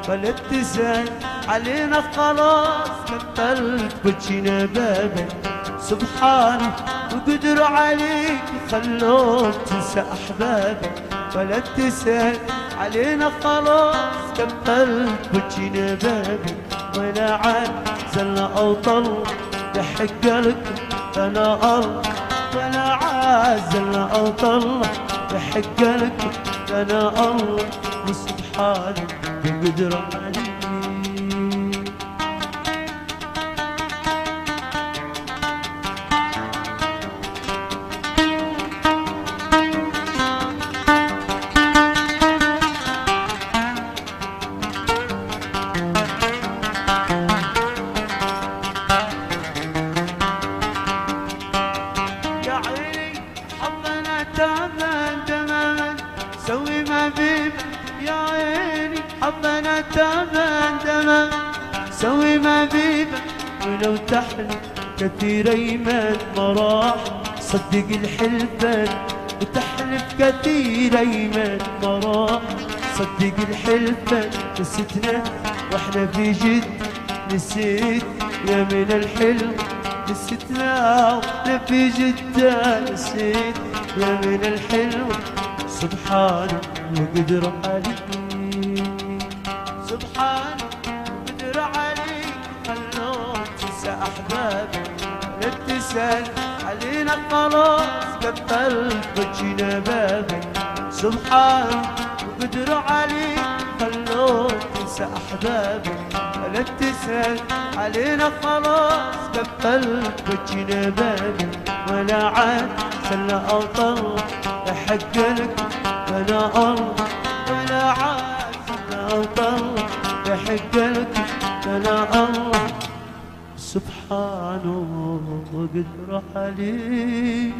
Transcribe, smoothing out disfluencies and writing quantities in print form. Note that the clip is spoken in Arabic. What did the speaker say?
ولا تسأل علينا خلاص قفلت بجينا بابك سبحانه وقدر عليك خلوك تنسى أحبابك ولا تسأل علينا خلاص قفلت بجينا بابك ولا عاد زلنا أو طل يحق لك أنا الله ولا عاد زلنا أو طل يحق لك أنا الله وسبحانه بقدر عليك. سوي ما بيك يا عيني حبنا تمام تمام سوي ما بيك ولو تحلف كثير ايمان ما راح صدق الحلفان وتحلف كثير ايمان ما راح صدق الحلفان نسيتنا واحنا في جد نسيت يا من الحلم نسيتنا واحنا في جدة نسيت يا من الحلم سبحانه وقدر عليك سبحانه وقدر عليك خلوك تنسى أحبابك لا تسأل علينا خلاص قفلت بجينا بابك سبحانه وقدر عليك خلوك تنسى أحبابك لا تسأل علينا خلاص قفلت بجينا بابك ولا عاد سلنا أو طلع يحق لك أنا الله ولا عاد أنا طلع يحق لك أنا الله سبحانه وقدر عليك.